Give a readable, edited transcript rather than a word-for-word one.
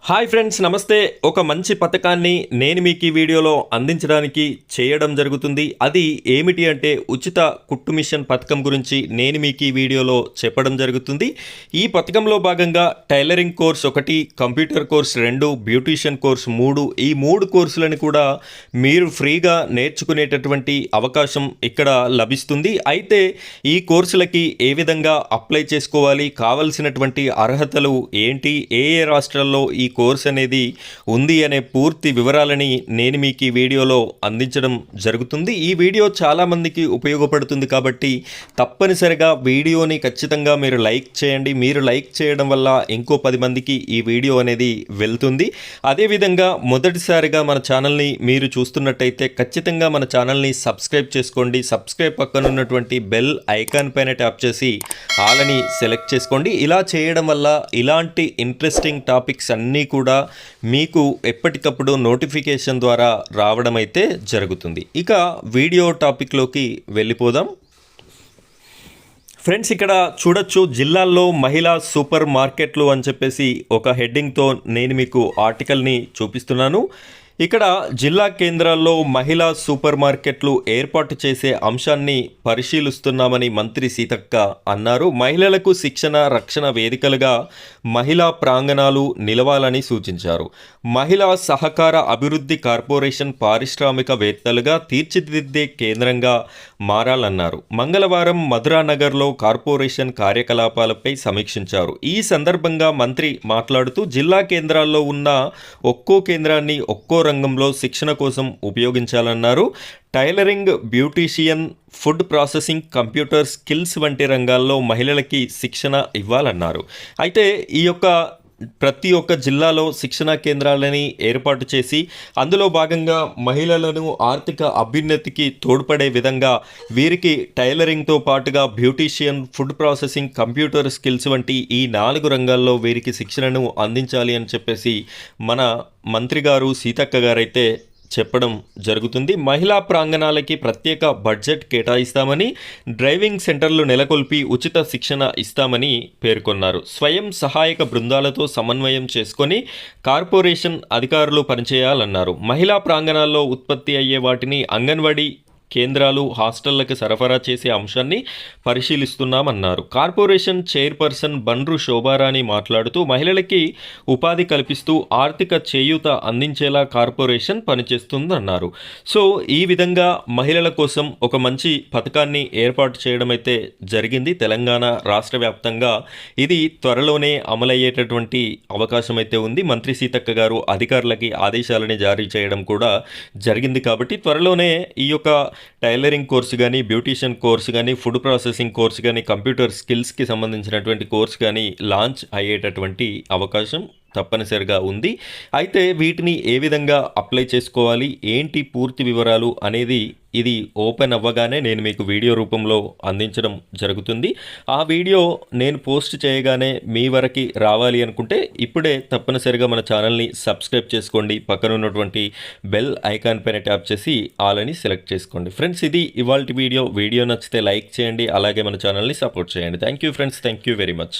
Hi friends, నమస్తే. ఒక మంచి పథకాన్ని నేను మీకు ఈ వీడియోలో అందించడానికి చేయడం జరుగుతుంది. అది ఏమిటి అంటే ఉచిత కుట్టు మిషన్ పథకం గురించి నేను మీకు ఈ వీడియోలో చెప్పడం జరుగుతుంది. ఈ పథకంలో భాగంగా tailoring course 1, computer course 2, beautician course 3, ఈ 3 కోర్సులను కూడా మీరు ఫ్రీగా నేర్చుకునేటటువంటి అవకాశం ఇక్కడ లభిస్తుంది. అయితే ఈ కోర్సులకి ఏ విధంగా అప్లై చేసుకోవాలి, కావలసినటువంటి అర్హతలు ఏంటి, ఏ రాష్ట్రాల్లో ఈ కోర్స్ అనేది ఉంది అనే పూర్తి వివరాలని నేను మీకు ఈ వీడియోలో అందించడం జరుగుతుంది. ఈ వీడియో చాలామందికి ఉపయోగపడుతుంది కాబట్టి తప్పనిసరిగా వీడియోని ఖచ్చితంగా మీరు లైక్ చేయండి. మీరు లైక్ చేయడం వల్ల ఇంకో 10 మందికి ఈ వీడియో అనేది వెళ్తుంది. అదేవిధంగా మొదటిసారిగా మన ఛానల్ని మీరు చూస్తున్నట్టయితే ఖచ్చితంగా మన ఛానల్ని సబ్స్క్రైబ్ చేసుకోండి. సబ్స్క్రైబ్ పక్కన ఉన్నటువంటి బెల్ ఐకాన్ పైన ట్యాప్ చేసి ఆల్ అని సెలెక్ట్ చేసుకోండి. ఇలా చేయడం వల్ల ఇలాంటి ఇంట్రెస్టింగ్ టాపిక్స్ అన్నీ కూడా మీకు ఎప్పటికప్పుడు నోటిఫికేషన్ ద్వారా రావడం అయితే జరుగుతుంది. ఇక వీడియో టాపిక్లోకి వెళ్ళిపోదాం. ఫ్రెండ్స్, ఇక్కడ చూడొచ్చు, జిల్లాల్లో మహిళా సూపర్ మార్కెట్లు అని చెప్పేసి ఒక హెడ్డింగ్తో నేను మీకు ఆర్టికల్ని చూపిస్తున్నాను. ఇక్కడ జిల్లా కేంద్రాల్లో మహిళా సూపర్ మార్కెట్లు ఏర్పాటు చేసే అంశాన్ని పరిశీలిస్తున్నామని మంత్రి సీతక్క అన్నారు. మహిళలకు శిక్షణ, రక్షణ వేదికలుగా మహిళా ప్రాంగణాలు నిలవాలని సూచించారు. మహిళా సహకార అభివృద్ధి కార్పొరేషన్ పారిశ్రామికవేత్తలుగా తీర్చిదిద్దే కేంద్రంగా మారాలన్నారు. మంగళవారం మధురానగర్లో కార్పొరేషన్ కార్యకలాపాలపై సమీక్షించారు. ఈ సందర్భంగా మంత్రి మాట్లాడుతూ జిల్లా కేంద్రాల్లో ఉన్న ఒక్కో కేంద్రాన్ని ఒక్కో రంగంలో శిక్షణ కోసం ఉపయోగించాలన్నారు. Tailoring, beautician, food processing, computer skills వంటి రంగాల్లో మహిళలకి శిక్షణ ఇవ్వాలన్నారు. అయితే ఈ యొక్క ప్రతి ఒక్క జిల్లాలో శిక్షణా కేంద్రాలని ఏర్పాటు చేసి అందులో భాగంగా మహిళలను ఆర్థిక అభ్యున్నతికి తోడ్పడే విధంగా వీరికి టైలరింగ్తో పాటుగా beautician, food processing, computer skills వంటి ఈ 4 రంగాల్లో వీరికి శిక్షణను అందించాలి అని చెప్పేసి మన మంత్రి గారు సీతక్క గారైతే చెప్పడం జరుగుతుంది. మహిళా ప్రాంగణాలకి ప్రత్యేక బడ్జెట్ కేటాయిస్తామని, డ్రైవింగ్ సెంటర్లు నెలకొల్పి ఉచిత శిక్షణ ఇస్తామని పేర్కొన్నారు. స్వయం సహాయక బృందాలతో సమన్వయం చేసుకొని కార్పొరేషన్ అధికారులు పనిచేయాలన్నారు. మహిళా ప్రాంగణాల్లో ఉత్పత్తి అయ్యే వాటిని అంగన్వాడీ కేంద్రాలు, హాస్టళ్లకు సరఫరా చేసే అంశాన్ని పరిశీలిస్తున్నామన్నారు. కార్పొరేషన్ చైర్పర్సన్ బండ్రు శోభారాణి మాట్లాడుతూ మహిళలకి ఉపాధి కల్పిస్తూ ఆర్థిక చేయూత అందించేలా కార్పొరేషన్ పనిచేస్తుందన్నారు. సో ఈ విధంగా మహిళల కోసం ఒక మంచి పథకాన్ని ఏర్పాటు చేయడం అయితే జరిగింది తెలంగాణ రాష్ట్ర వ్యాప్తంగా. ఇది త్వరలోనే అమలయ్యేటటువంటి అవకాశం అయితే ఉంది. మంత్రి సీతక్క గారు అధికారులకి ఆదేశాలని జారీ చేయడం కూడా జరిగింది. కాబట్టి త్వరలోనే ఈ యొక్క టైలరింగ్ కోర్సు కానీ, బ్యూటీషియన్ కోర్సు కానీ, ఫుడ్ ప్రాసెసింగ్ కోర్సు కానీ, కంప్యూటర్ స్కిల్స్కి సంబంధించినటువంటి కోర్సు కానీ లాంచ్ అయ్యేటటువంటి అవకాశం తప్పనిసరిగా ఉంది. అయితే వీటిని ఏ విధంగా అప్లై చేసుకోవాలి, ఏంటి పూర్తి వివరాలు అనేది ఇది ఓపెన్ అవ్వగానే నేను మీకు వీడియో రూపంలో అందించడం జరుగుతుంది. ఆ వీడియో నేను పోస్ట్ చేయగానే మీ వరకు రావాలి అనుకుంటే ఇప్పుడే తప్పనిసరిగా మన ఛానల్ని సబ్స్క్రైబ్ చేసుకోండి. పక్కన ఉన్నటువంటి బెల్ ఐకాన్ పైన ట్యాప్ చేసి ఆల్ అని సెలెక్ట్ చేసుకోండి. ఫ్రెండ్స్, ఇది ఇవాల్టి వీడియో నచ్చితే లైక్ చేయండి, అలాగే మన ఛానల్ని సపోర్ట్ చేయండి. Thank you friends, thank you very much.